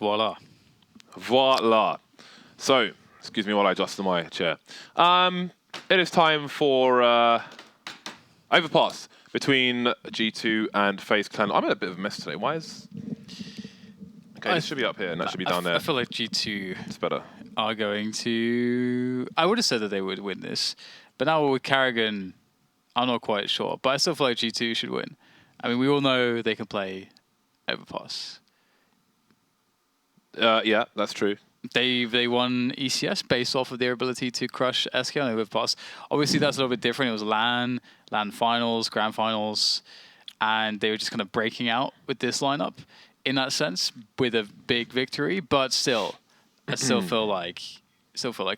Voila. Voila. So, excuse me while I adjust to my chair. It is time for Overpass between G2 and FaZe Clan. I'm in a bit of a mess today. Why is... Okay, this should be up here and that should be down there. I feel like G2 it's better. Are going to... I would have said that they would win this, but now with karrigan, I'm not quite sure. But I still feel like G2 should win. I mean, we all know they can play Overpass. Yeah, that's true. They won ECS based off of their ability to crush SK on Overpass. Obviously, that's a little bit different. It was LAN finals, grand finals, and they were just kind of breaking out with this lineup in that sense with a big victory. But still, I still feel like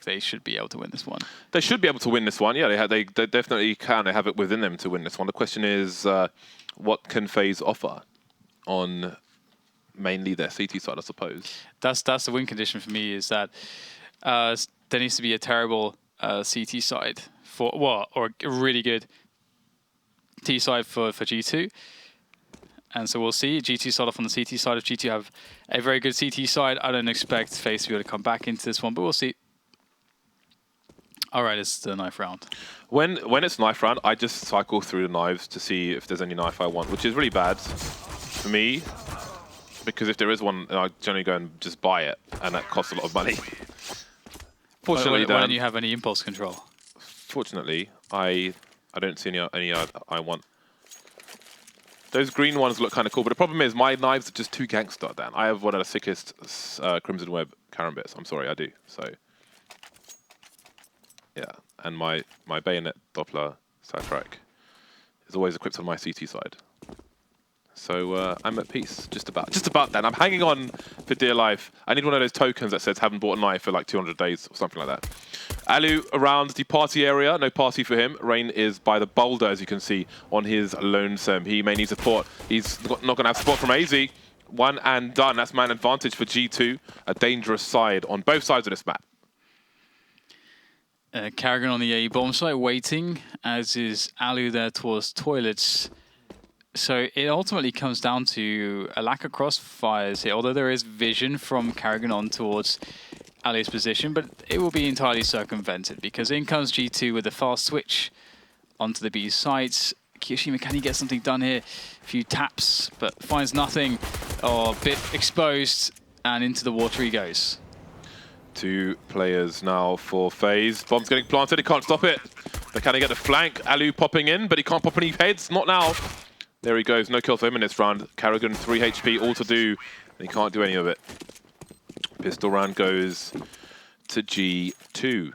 they should be able to win this one. They should be able to win this one. Yeah, they definitely can. They have it within them to win this one. The question is, what can FaZe offer on mainly their CT side, I suppose? That's the win condition for me, is that there needs to be a terrible CT side or a really good T side for G2. And so we'll see. G2 start off on the CT side. If G2 have a very good CT side, I don't expect FaZe to be able to come back into this one, but we'll see. All right, it's the knife round. When it's knife round, I just cycle through the knives to see if there's any knife I want, which is really bad for me, because if there is one, I generally go and just buy it, and that costs a lot of money. Fortunately, why don't you have any impulse control? Fortunately, I don't see any I want. Those green ones look kind of cool, but the problem is my knives are just too gangster, Dan. I have one of the sickest Crimson Web karambits. I'm sorry, I do. So, yeah. And my bayonet Doppler sidetrack is always equipped on my CT side. So I'm at peace, just about that. I'm hanging on for dear life. I need one of those tokens that says haven't bought a knife for like 200 days or something like that. Allu around the party area, no party for him. Rain is by the boulder, as you can see, on his lonesome. He may need support. He's not going to have support from aizy. One and done. That's man advantage for G2. A dangerous side on both sides of this map. karrigan on the A bomb site waiting, as is Allu there towards toilets. So it ultimately comes down to a lack of crossfires here, although there is vision from karrigan on towards Allu's position, but it will be entirely circumvented because in comes G2 with a fast switch onto the B sites. kioShiMa, can he get something done here? A few taps, but finds nothing. Oh, bit exposed, and into the water he goes. 2 players now for FaZe. Bomb's getting planted, he can't stop it. But can he get the flank? Allu popping in, but he can't pop any heads, not now. There he goes, no kill for him in this round. karrigan 3 HP, all to do, and he can't do any of it. Pistol round goes to G2.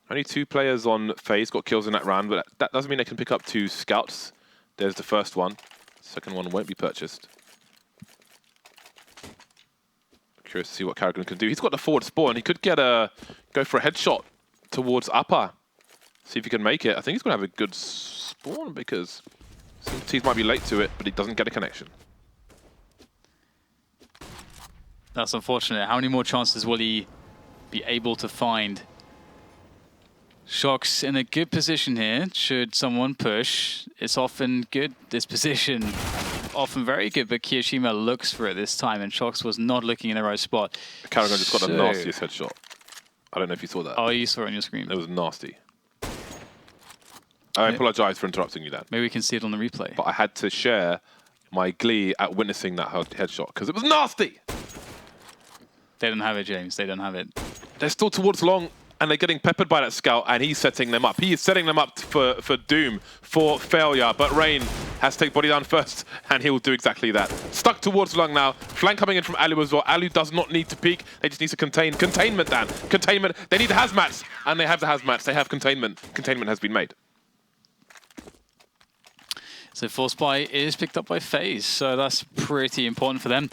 Only 2 players on FaZe got kills in that round, but that doesn't mean they can pick up 2 scouts. There's the first one. Second one won't be purchased. Curious to see what karrigan can do. He's got the forward spawn. He could get go for a headshot towards upper. See if he can make it. I think he's going to have a good spawn because teams might be late to it, but he doesn't get a connection. That's unfortunate. How many more chances will he be able to find? shox in a good position here. Should someone push, it's often good. This position, often very good, but kioShiMa looks for it this time, and shox was not looking in the right spot. karrigan just got the nastiest headshot. I don't know if you saw that. Oh, you saw it on your screen. It was nasty. I apologize for interrupting you, Dan. Maybe we can see it on the replay. But I had to share my glee at witnessing that headshot because it was nasty. They don't have it, James. They don't have it. They're still towards long, and they're getting peppered by that scout, and he's setting them up. He is setting them up for doom, for failure. But Rain has to take body down first, and he'll do exactly that. Stuck towards long now. Flank coming in from Allu as well. Allu does not need to peek. They just need to contain. Containment, Dan. Containment. They need the hazmats, and they have the hazmats. They have containment. Containment has been made. So Force Buy is picked up by FaZe, so that's pretty important for them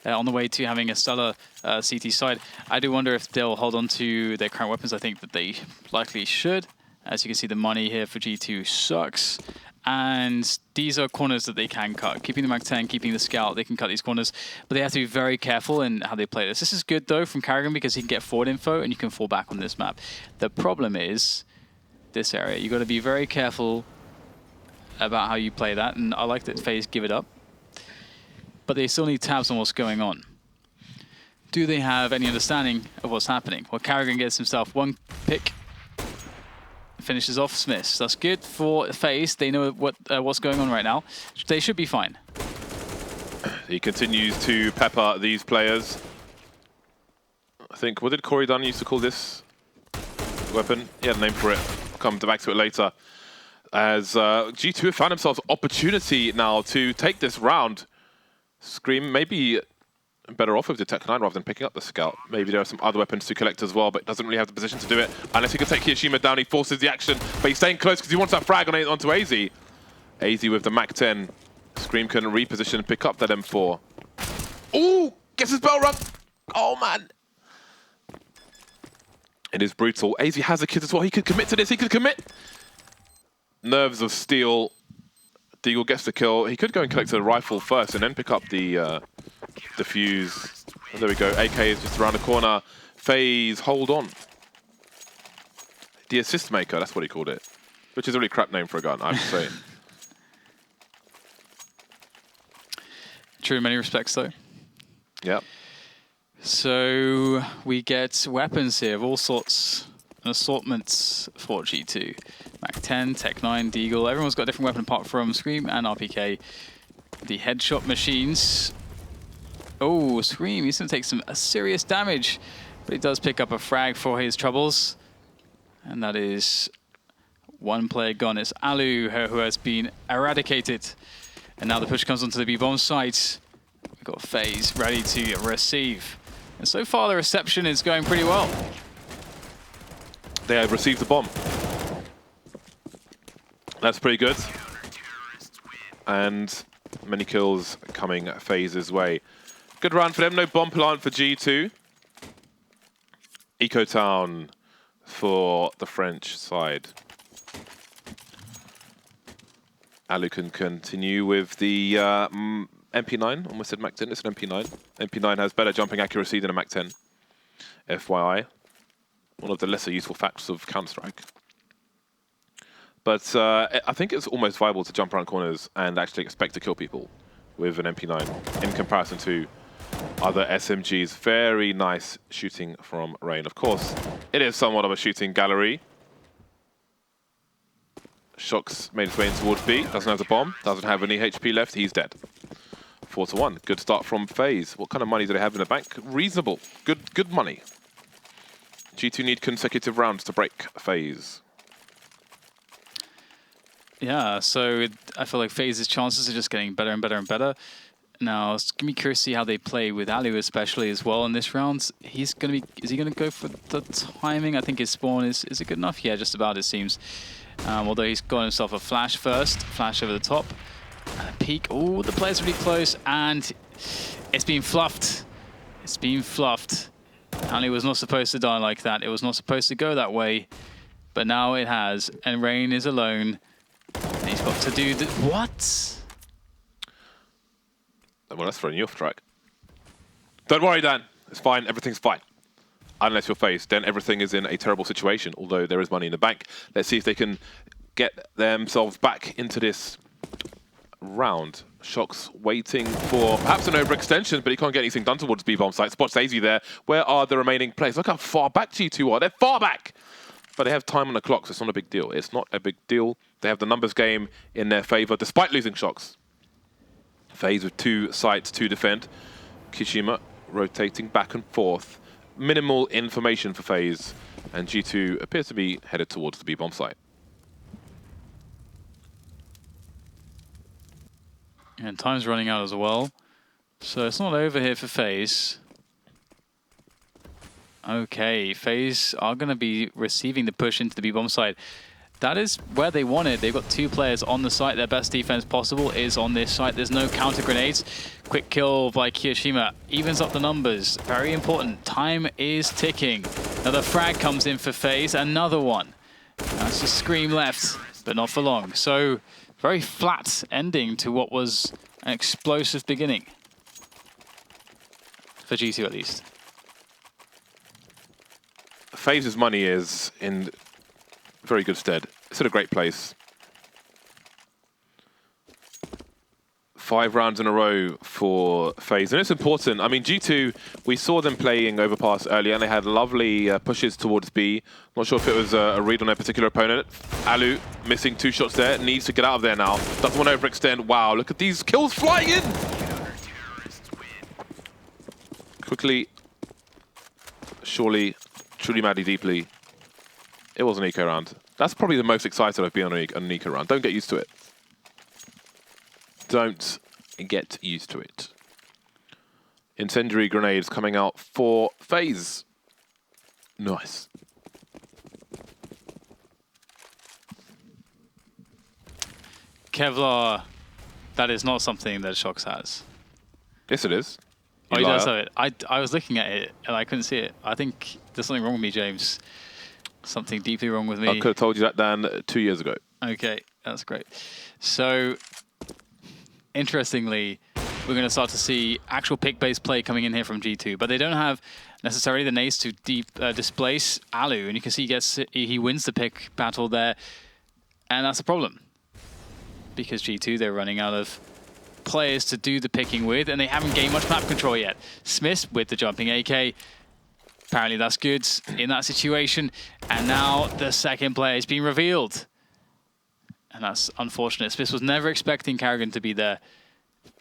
on the way to having a stellar CT side. I do wonder if they'll hold on to their current weapons. I think that they likely should. As you can see, the money here for G2 sucks. And these are corners that they can cut. Keeping the Mag 10, keeping the Scout, they can cut these corners. But they have to be very careful in how they play this. This is good, though, from karrigan because he can get forward info and you can fall back on this map. The problem is this area. You've got to be very careful about how you play that, and I like that FaZe give it up. But they still need tabs on what's going on. do they have any understanding of what's happening? Well, karrigan gets himself one pick, finishes off SmithZz. That's good for FaZe. They know what's going on right now. They should be fine. He continues to pepper these players. I think, what did Corey Dunn used to call this weapon? He had a name for it. I'll come back to it later. As G2 have found themselves opportunity now to take this round. Scream maybe better off with the Tech 9 rather than picking up the Scout. Maybe there are some other weapons to collect as well, but doesn't really have the position to do it. Unless he can take kioShiMa down, he forces the action, but he's staying close because he wants that frag onto aizy. aizy with the Mac 10. Scream can reposition and pick up that M4. Ooh, gets his bell rung. Oh, man. It is brutal. aizy has a kid as well. He could commit to this. He could commit. Nerves of steel. Deagle gets the kill. He could go and collect the rifle first and then pick up the fuse. And there we go. AK is just around the corner. FaZe, hold on. The assist maker, that's what he called it. Which is a really crap name for a gun, I have to say. True in many respects, though. Yep. So we get weapons here of all sorts and assortments for G2. Mac 10, Tech 9, Deagle. Everyone's got a different weapon apart from Scream and RpK. The headshot machines. Oh, Scream, he's going to take some serious damage. But he does pick up a frag for his troubles. And that is one player gone. It's allu who has been eradicated. And now the push comes onto the B-bomb site. We've got FaZe ready to receive. And so far the reception is going pretty well. They have received the bomb. That's pretty good. And many kills coming FaZe's way. Good round for them, no bomb plant for G2. Eco Town for the French side. Allu can continue with the MP9, almost said Mac 10, it's an MP9. MP9 has better jumping accuracy than a Mac 10. FYI. One of the lesser useful facts of Counter-Strike. But I think it's almost viable to jump around corners and actually expect to kill people with an MP9 in comparison to other SMGs. Very nice shooting from Rain. Of course, it is somewhat of a shooting gallery. shox made his way in towards B. Doesn't have the bomb. Doesn't have any HP left. He's dead. 4-1. Good start from FaZe. What kind of money do they have in the bank? Reasonable. Good money. G2 need consecutive rounds to break FaZe. Yeah, so I feel like FaZe's chances are just getting better and better and better. Now, it's going to be curious to see how they play with allu especially as well in this round. Is he going to go for the timing? I think his spawn is it good enough? Yeah, just about it seems. Although he's got himself a flash first, flash over the top. And a peek. Oh, the player's really close and it's been fluffed. It's been fluffed. allu was not supposed to die like that. It was not supposed to go that way. But now it has. And Rain is alone. And he's got to do the... What? Well, that's throwing you off track. Don't worry, Dan. It's fine. Everything's fine. Unless you're FaZe, then everything is in a terrible situation, although there is money in the bank. Let's see if they can get themselves back into this round. shox waiting for perhaps an overextension, but he can't get anything done towards B-bomb site. Spots aizy there. Where are the remaining players? Look how far back G2 are. They're far back! But they have time on the clock, so it's not a big deal. It's not a big deal. They have the numbers game in their favor, despite losing shox. FaZe with 2 sites to defend. kioShiMa rotating back and forth. Minimal information for FaZe, and G2 appears to be headed towards the B-bomb site. And time's running out as well. So it's not over here for FaZe. Okay, FaZe are going to be receiving the push into the B-bomb site. That is where they want it. They've got 2 players on the site. Their best defense possible is on this site. There's no counter grenades. Quick kill by kioShiMa evens up the numbers. Very important. Time is ticking. Another frag comes in for FaZe. Another one. That's just Scream left, but not for long. So very flat ending to what was an explosive beginning. For G2 at least. FaZe's money is in very good stead. It's in a great place. 5 rounds in a row for FaZe, and it's important. I mean, G2, we saw them playing Overpass earlier, and they had lovely pushes towards B. Not sure if it was a read on their particular opponent. Allu missing 2 shots there, needs to get out of there now. Doesn't want to overextend. Wow, look at these kills flying in! Quickly, surely, truly, madly, deeply. It was an eco round. That's probably the most excited I've been on an eco round. Don't get used to it. Don't get used to it. Incendiary grenades coming out for FaZe. Nice. Kevlar, that is not something that shox has. Yes, it is. Oh, he does have it. I was looking at it and I couldn't see it. I think there's something wrong with me, James. Something deeply wrong with me. I could have told you that, Dan, 2 years ago. Okay, that's great. So, interestingly, we're going to start to see actual pick-based play coming in here from G2, but they don't have necessarily the nades to displace Allu, and you can see he wins the pick battle there, and that's a problem. Because G2, they're running out of players to do the picking with, and they haven't gained much map control yet. SmithZz with the jumping AK. Apparently that's good in that situation. And now the second player is being revealed. And that's unfortunate. SmithZz was never expecting karrigan to be there.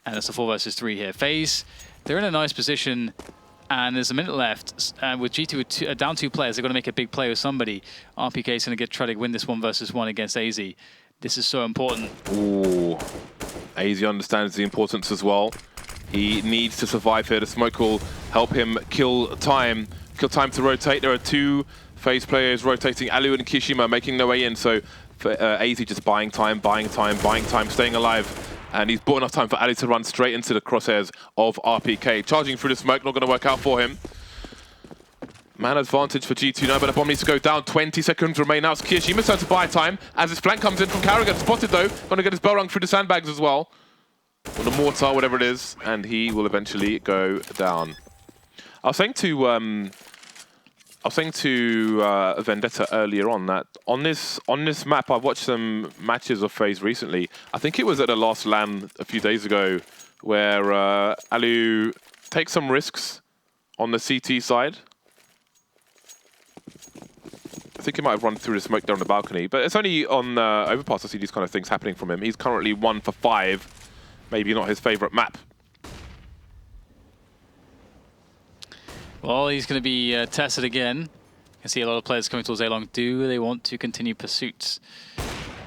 And it's a 4 versus 3 here. FaZe, they're in a nice position. And there's a minute left. And with G2 with down 2 players, they're going to make a big play with somebody. RpK is going to try to win this 1 versus 1 against aizy. This is so important. Ooh. aizy understands the importance as well. He needs to survive here. The smoke will help him kill time to rotate. There are 2 FaZe players rotating, Allu and kioShiMa making their way in. So for aizy just buying time, staying alive. And he's bought enough time for Allu to run straight into the crosshairs of RpK. Charging through the smoke, not going to work out for him. Man advantage for G2 now, but the bomb needs to go down. 20 seconds remain now. It's kioShiMa's turn to buy time as his flank comes in from karrigan. Spotted though, going to get his bell rung through the sandbags as well. Or the mortar, whatever it is, and he will eventually go down. I was saying to Vendetta earlier on that on this map, I've watched some matches of FaZe recently. I think it was at the last LAN a few days ago where Allu takes some risks on the CT side. I think he might have run through the smoke down the balcony, but it's only on Overpass I see these kind of things happening from him. He's currently 1 for 5. Maybe not his favorite map. Well, he's going to be tested again. You can see a lot of players coming towards A-Long. Do they want to continue pursuits?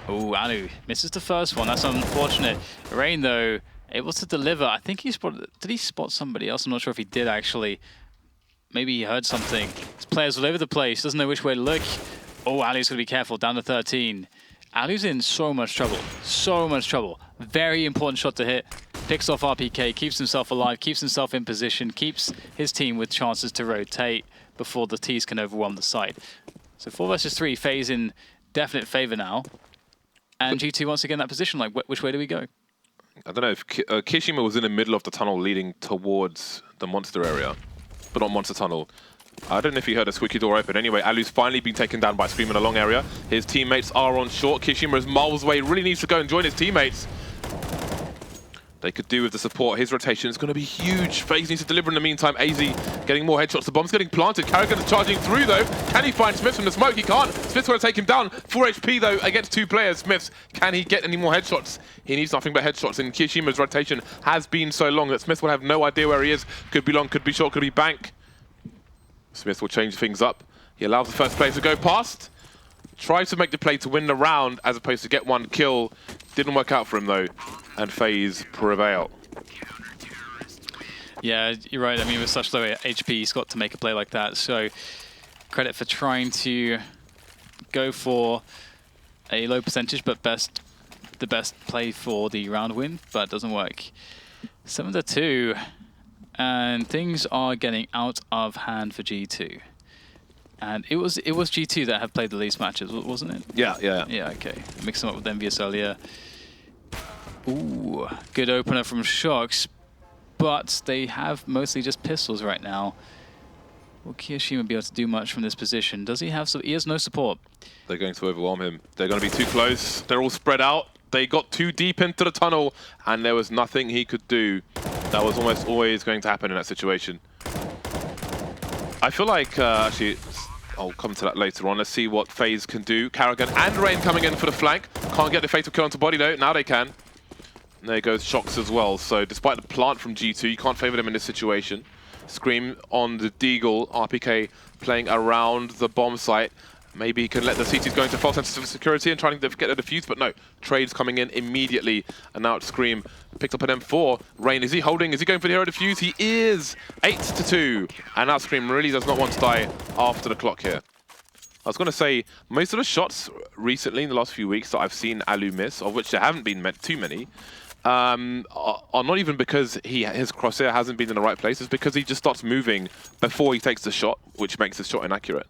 Oh, Allu misses the first one. That's unfortunate. Rain, though, able to deliver. I think he spotted... Did he spot somebody else? I'm not sure if he did, actually. Maybe he heard something. There's players all over the place. Doesn't know which way to look. Oh, Allu's going to be careful. Down to 13. Allu's in so much trouble. So much trouble. Very important shot to hit. Picks off RpK, keeps himself alive, keeps himself in position, keeps his team with chances to rotate before the T's can overwhelm the side. So 4 versus 3, FaZe in definite favor now. And G2 once again in that position, like which way do we go? I don't know if kioShiMa was in the middle of the tunnel leading towards the monster area, but not monster tunnel. I don't know if he heard a squeaky door open. Anyway, Allu's finally been taken down by Scream in a long area. His teammates are on short. kioShiMa is miles away, really needs to go and join his teammates. They could do with the support. His rotation is going to be huge. FaZe needs to deliver in the meantime. aizy getting more headshots. The bomb's getting planted. karrigan is charging through though. Can he find SmithZz from the smoke? He can't. SmithZz going to take him down. 4 HP though against 2 players. SmithZz, can he get any more headshots? He needs nothing but headshots. And kioShiMa's rotation has been so long that SmithZz will have no idea where he is. Could be long, could be short, could be bank. SmithZz will change things up. He allows the first player to go past. Tries to make the play to win the round as opposed to get 1 kill. Didn't work out for him though. And FaZe prevail. Yeah, you're right. I mean, with such low HP, he's got to make a play like that. So credit for trying to go for a low percentage, but the best play for the round win, but it doesn't work. 7-2, and things are getting out of hand for G2. And it was G2 that have played the least matches, wasn't it? Yeah. Yeah, okay. Mixed them up with Envious earlier. Ooh, good opener from shox, but they have mostly just pistols right now. Will kioShiMa be able to do much from this position? Does he have some? He has no support. They're going to overwhelm him. They're going to be too close. They're all spread out. They got too deep into the tunnel, and there was nothing he could do. That was almost always going to happen in that situation. I feel like, actually, I'll come to that later on. Let's see what FaZe can do. karrigan and Rain coming in for the flank. Can't get the fatal kill onto bodyy though. Now they can. And there goes shox as well. So despite the plant from G2, you can't favor them in this situation. Scream on the Deagle. RpK playing around the bomb site. Maybe he can let the CTs go into false sensitive security and trying to get a defuse, but no. Trades coming in immediately. And now it's Scream picked up an M4. Rain, is he holding? Is he going for the hero defuse? He is! 8-2. And now Scream really does not want to die after the clock here. I was going to say, most of the shots recently in the last few weeks that I've seen allu miss, of which there haven't been too many, are not even because his crosshair hasn't been in the right place. It's because he just starts moving before he takes the shot, which makes the shot inaccurate.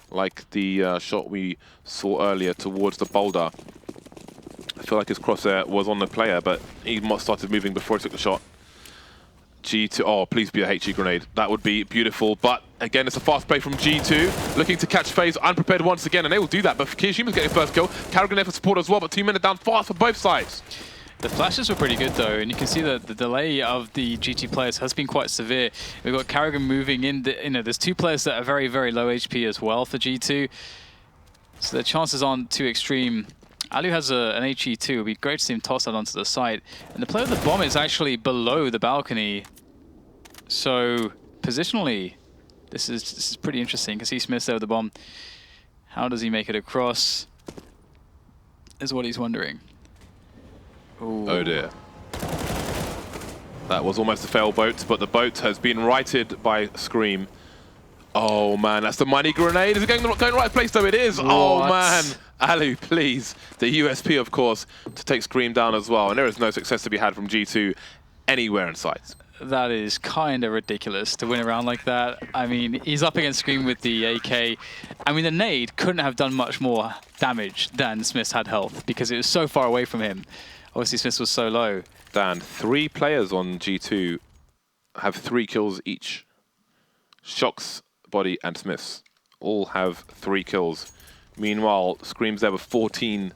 Like the shot we saw earlier towards the boulder. I feel like his crosshair was on the player, but he started moving before he took the shot. G2, oh, please be a HE grenade. That would be beautiful. But again, it's a fast play from G2, looking to catch FaZe unprepared once again, and they will do that. But kioShiMa's getting first kill. karrigan there for support as well, but 2 minutes down fast for both sides. The flashes were pretty good though, and you can see that the delay of the GT players has been quite severe. We've got karrigan moving in, there's 2 players that are very, very low HP as well for G2. So the chances aren't too extreme. allu has an HE too. It would be great to see him toss that onto the site. And the player with the bomb is actually below the balcony. So positionally, this is pretty interesting. You can see SmithZz there with the bomb. How does he make it across? Is what he's wondering. Ooh. Oh dear. That was almost a fail boat, but the boat has been righted by Scream. Oh man, that's the money grenade. Is it going right place though? It is. What? Oh man. allu, please. The USP, of course, to take Scream down as well. And there is no success to be had from G2 anywhere in sight. That is kind of ridiculous to win around like that. I mean, he's up against Scream with the AK. I mean, the nade couldn't have done much more damage than SmithZz had health because it was so far away from him. Obviously, SmithZz was so low. Dan, 3 players on G2 have 3 kills each. shox, bodyy, and SmithZz all have 3 kills. Meanwhile, Scream's there with 14.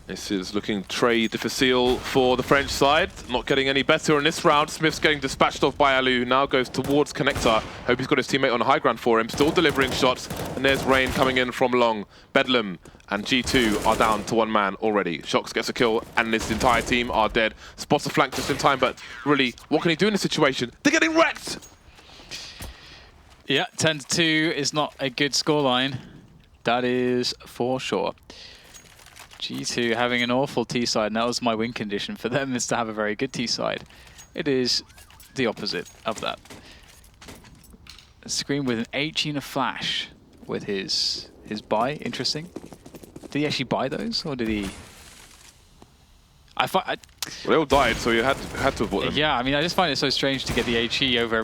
This is looking très difficile for the French side. Not getting any better in this round. SmithZz getting dispatched off by allu. Now goes towards Connector. Hope he's got his teammate on the high ground for him. Still delivering shots. And there's Rain coming in from long. Bedlam and G2 are down to 1 man already. shox gets a kill and this entire team are dead. Spots the flank just in time, but really, what can he do in this situation? They're getting wrecked! Yeah, 10-2 is not a good scoreline. That is for sure. G2 having an awful T-side, and that was my win condition for them, is to have a very good T-side. It is the opposite of that. Scream with an HE and a flash with his buy. Interesting. Did he actually buy those, or did he? Well, they all died, so you had to have bought them. Yeah, I mean, I just find it so strange to get the HE over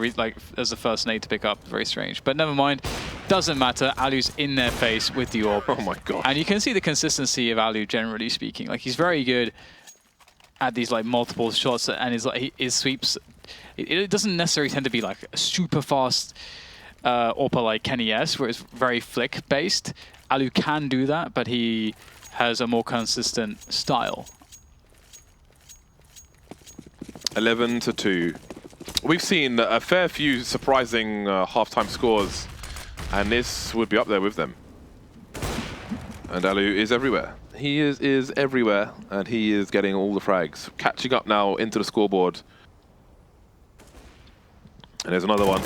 as the first nade to pick up. Very strange, but never mind. Doesn't matter. allu's in their face with the orb. Oh my god! And you can see the consistency of allu, generally speaking. Like, he's very good at these like multiple shots, and his sweeps. It doesn't necessarily tend to be like a super fast AWP like Kenny S, where it's very flick based. allu can do that, but he has a more consistent style. 11-2. We've seen a fair few surprising halftime scores, and this would be up there with them. And allu is everywhere. He is everywhere, and he is getting all the frags. Catching up now into the scoreboard. And there's another one.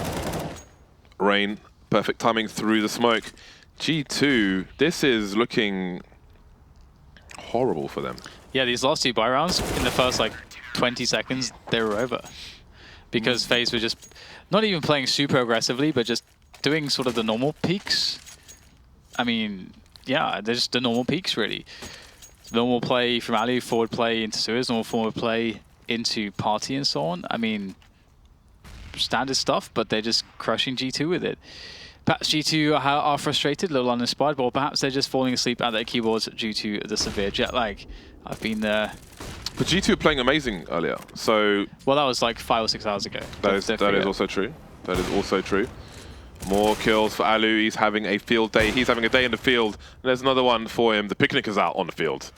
Rain, perfect timing through the smoke. G2, this is looking horrible for them. Yeah, these last 2 buy rounds, in the first like 20 seconds, they were over. Because FaZe were just not even playing super aggressively, but just doing sort of the normal peaks. I mean, yeah, they're just the normal peaks, really. Normal play from allu, forward play into sewers, normal forward play into party and so on. I mean, standard stuff, but they're just crushing G2 with it. Perhaps G2 are frustrated, a little uninspired, or perhaps they're just falling asleep at their keyboards due to the severe jet lag. I've been there. But G2 were playing amazing earlier, so... Well, that was like 5 or 6 hours ago. That is also true. That is also true. More kills for Allu. He's having a field day. He's having a day in the field. And there's another one for him. The picnic is out on the field.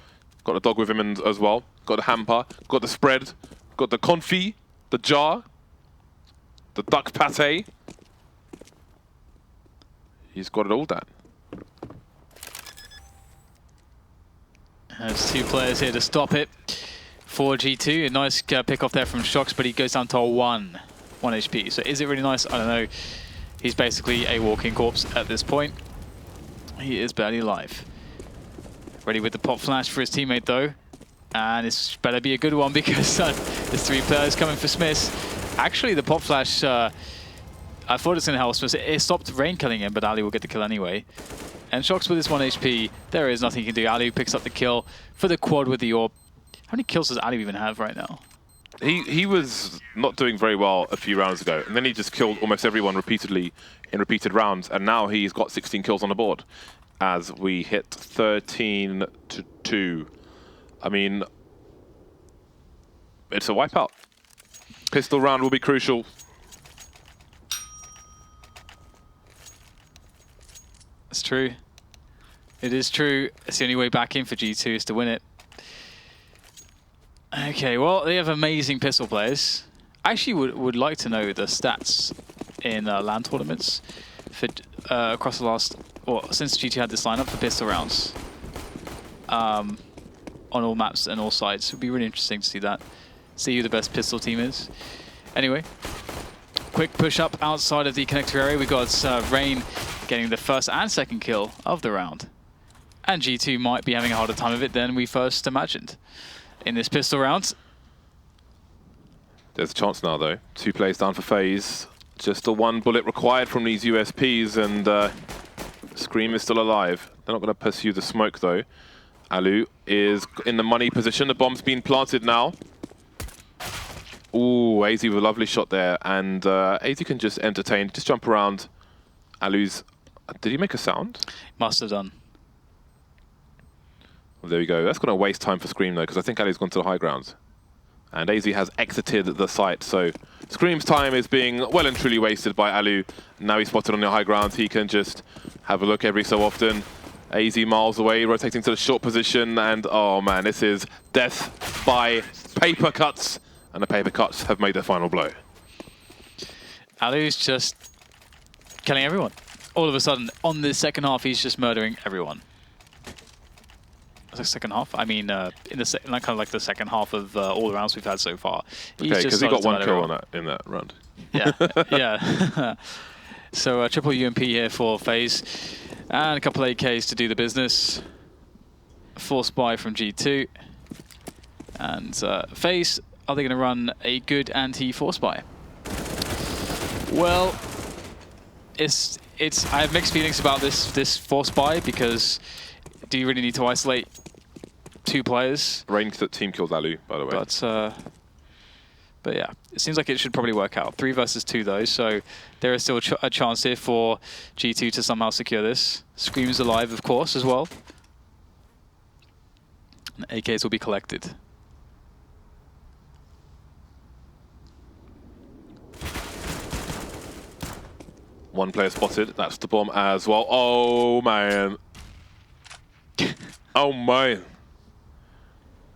Got the dog with him as well. Got the hamper. Got the spread. Got the confit. The jar. The duck pate. He's got it all done. There's 2 players here to stop it for G2. A nice pick off there from shox, but he goes down to 1 HP. So is it really nice? I don't know. He's basically a walking corpse at this point. He is barely alive. Ready with the pop flash for his teammate though. And it's better be a good one because there's 3 players coming for SmithZz. Actually, the pop flash, I thought it was going to help SmithZz. It stopped rain killing him, but allu will get the kill anyway. And shox with his 1 HP, there is nothing he can do. allu picks up the kill for the quad with the orb. How many kills does allu even have right now? He was not doing very well a few rounds ago, and then he just killed almost everyone repeatedly in repeated rounds, and now he's got 16 kills on the board as we hit 13-2. I mean, it's a wipeout. Pistol round will be crucial. It's true. It is true. It's the only way back in for G2 is to win it. Okay, well, they have amazing pistol players. I actually would like to know the stats in LAN tournaments for, across the last, or since G2 had this lineup for pistol rounds on all maps and all sides. It would be really interesting to see that. See who the best pistol team is. Anyway, quick push up outside of the connector area. We got Rain getting the first and second kill of the round. And G2 might be having a harder time of it than we first imagined in this pistol round. There's a chance now, though. 2 players down for FaZe. Just a 1 bullet required from these USPs, and Scream is still alive. They're not going to pursue the smoke, though. Allu is in the money position. The bomb's been planted now. Ooh, aizy with a lovely shot there, and aizy can just entertain, just jump around. Allu's... Did he make a sound? Must have done. Well, there we go. That's going to waste time for Scream, though, because I think Allu's gone to the high ground. And aizy has exited the site, so Scream's time is being well and truly wasted by Allu. Now he's spotted on the high ground. He can just have a look every so often. aizy miles away, rotating to the short position, and oh man, this is death by paper cuts. And the paper cuts have made their final blow. Allu's just killing everyone. All of a sudden, on the second half, he's just murdering everyone. The second half? I mean, in the kind of like the second half of all the rounds we've had so far. Okay, because he got 1 kill on that in that round. Yeah, yeah. So triple UMP here for FaZe, and a couple AKs to do the business. Force buy from G2, and FaZe. Are they going to run a good anti-force buy? Well, it's. I have mixed feelings about this force buy because do you really need to isolate 2 players? Rain team killed allu, by the way. But yeah, it seems like it should probably work out. 3 versus 2 though, so there is still a chance here for G2 to somehow secure this. Scream's alive, of course, as well. And AKs will be collected. One player spotted. That's the bomb as well. Oh man. Oh man.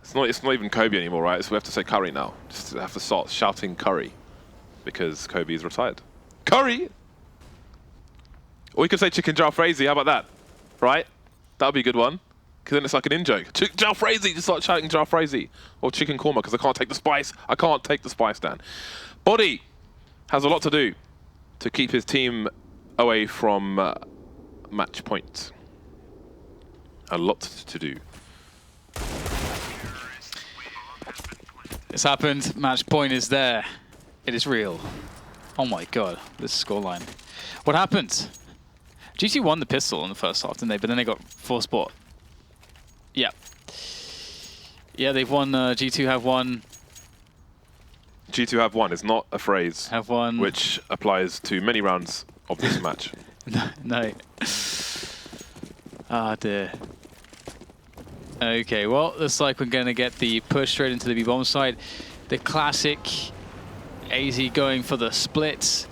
It's not even Kobe anymore, right? So we have to say Curry now. Just have to start shouting Curry because Kobe is retired. Curry. Or we could say Chicken Jalfrezi. How about that? Right? That'd be a good one. Because then it's like an in-joke. Jalfrezi. Just start shouting Jalfrezi or Chicken Korma because I can't take the spice. I can't take the spice, Dan. bodyy has a lot to do to keep his team away from match point. A lot to do. It's happened. Match point is there. It is real. Oh my god, this scoreline. What happened? G2 won the pistol in the first half, didn't they? But then they got force bought. Yeah. Yeah, they've won. G2 have won. G2 have won is not a phrase have won. Which applies to many rounds of this match. No. Ah, dear. Okay, well, looks like we're going to get the push straight into the B-bomb side. The classic aizy going for the splits.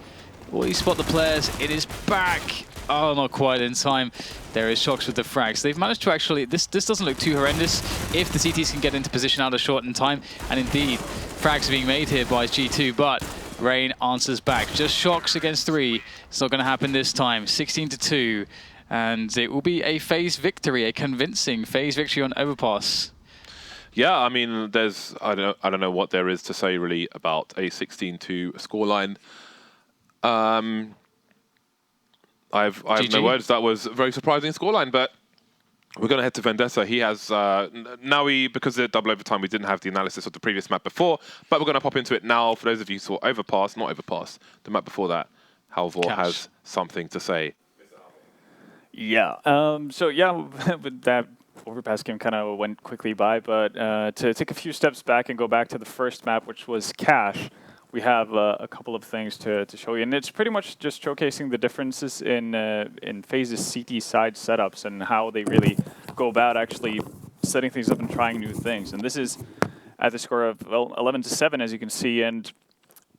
Will you spot the players? It is back. Oh, not quite in time. There is shox with the frags. They've managed to actually, this doesn't look too horrendous if the CTs can get into position out of short in time. And indeed, frags are being made here by G2, but Rain answers back. Just shox against 3. It's not going to happen this time. 16-2. And it will be a FaZe victory, a convincing FaZe victory on Overpass. Yeah, I mean, there's I don't know what there is to say really about a 16-2 scoreline. I have no words. That was a very surprising scoreline, but we're going to head to Vendetta. He has now because of the double overtime, we didn't have the analysis of the previous map before, but we're going to pop into it now. For those of you who saw Overpass, not Overpass, the map before that, Halvor has something to say. Yeah. So yeah, with that Overpass game kind of went quickly by, but to take a few steps back and go back to the first map, which was Cash, we have a couple of things to show you, and it's pretty much just showcasing the differences in FaZe's CT side setups and how they really go about actually setting things up and trying new things. And this is at the score of 11-7, as you can see, and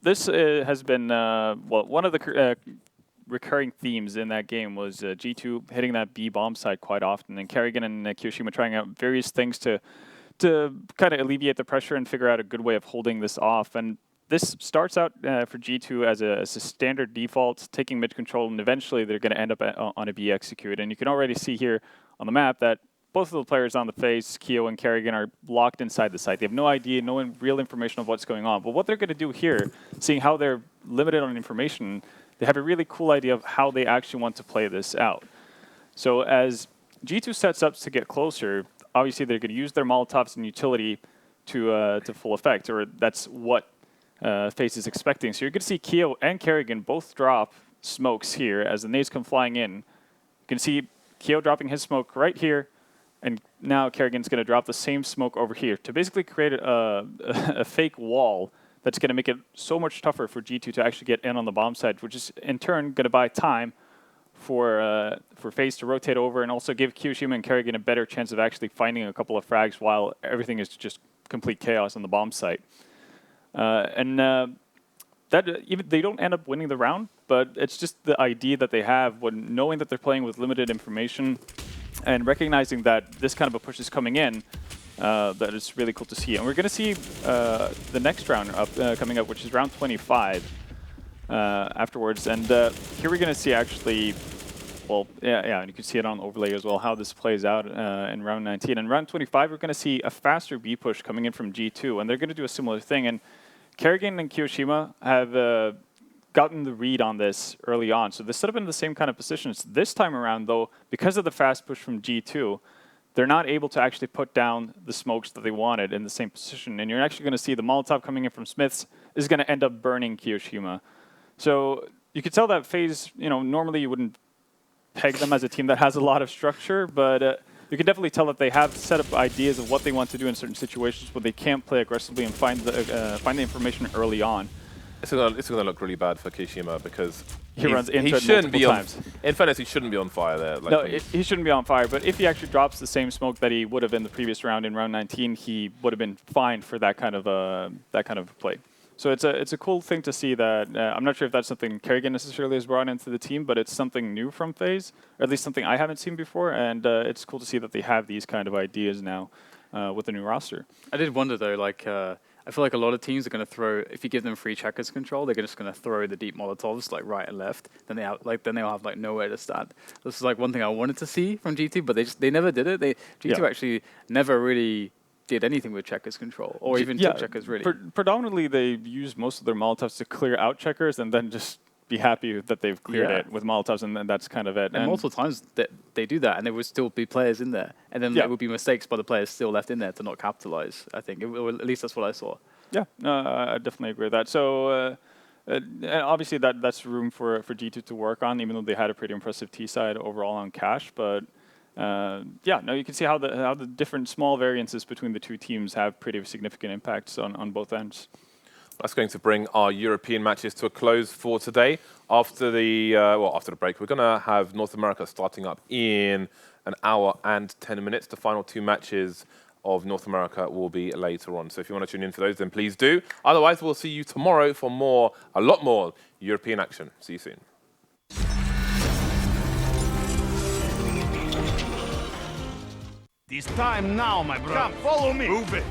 this has been well, one of the recurring themes in that game was G2 hitting that B bomb side quite often, and karrigan and kioShiMa trying out various things to kind of alleviate the pressure and figure out a good way of holding this off. And this starts out for G2 as a standard default, taking mid control, and eventually they're going to end up on a B execute. And you can already see here on the map that both of the players on the FaZe, Kio and karrigan, are locked inside the site. They have no idea, no real information of what's going on. But what they're going to do here, seeing how they're limited on information, they have a really cool idea of how they actually want to play this out. So as G2 sets up to get closer, obviously they're going to use their Molotovs and utility to full effect, or that's what FaZe is expecting. So you're going to see Kio and karrigan both drop smokes here as the nades come flying in. You can see Kio dropping his smoke right here, and now karrigan's going to drop the same smoke over here to basically create a fake wall that's going to make it so much tougher for G2 to actually get in on the bomb side, which is in turn going to buy time for FaZe to rotate over and also give kioShiMa and karrigan a better chance of actually finding a couple of frags while everything is just complete chaos on the bomb site. That even they don't end up winning the round, but it's just the idea that they have when knowing that they're playing with limited information and recognizing that this kind of a push is coming in. That is really cool to see. And we're going to see the next round coming up, which is round 25 afterwards. And here we're going to see actually, well, yeah, and you can see it on overlay as well, how this plays out in round 19. And round 25, we're going to see a faster B push coming in from G2, and they're going to do a similar thing. And karrigan and kioShiMa have gotten the read on this early on. So they set up in the same kind of positions. This time around, though, because of the fast push from G2, they're not able to actually put down the smokes that they wanted in the same position. And you're actually going to see the Molotov coming in from SmithZz is going to end up burning kioShiMa. So you could tell that FaZe, normally you wouldn't peg them as a team that has a lot of structure, but you can definitely tell that they have set up ideas of what they want to do in certain situations where they can't play aggressively and find the information early on. It's going to look really bad for kioShiMa because he runs into it multiple times. In fairness, he shouldn't be on fire there. No, he shouldn't be on fire, but if he actually drops the same smoke that he would have in the previous round in round 19, he would have been fine for that kind of play. So it's a cool thing to see that. I'm not sure if that's something karrigan necessarily has brought into the team, but it's something new from FaZe, or at least something I haven't seen before, and it's cool to see that they have these kind of ideas now with the new roster. I did wonder though, like I feel like a lot of teams are going to throw, if you give them free checkers control, they're just going to throw the deep Molotovs like right and left. Then they'll have like nowhere to stand. This is like one thing I wanted to see from G2, but they never did it. G2 actually never really did anything with checkers control, or even took checkers really. Predominantly, they use most of their Molotovs to clear out checkers, and then just be happy that they've cleared it with Molotovs, and then that's kind of it. And multiple times they do that, and there would still be players in there, and then there would be mistakes by the players still left in there to not capitalize. I think, or at least that's what I saw. Yeah, I definitely agree with that. So obviously that's room for G2 to work on, even though they had a pretty impressive T side overall on Cash. But you can see how the different small variances between the two teams have pretty significant impacts on both ends. That's going to bring our European matches to a close for today. After the break, we're going to have North America starting up in an hour and 10 minutes. The final two matches of North America will be later on. So if you want to tune in for those, then please do. Otherwise, we'll see you tomorrow for a lot more European action. See you soon. This time now, my brother. Come, follow me. Move it.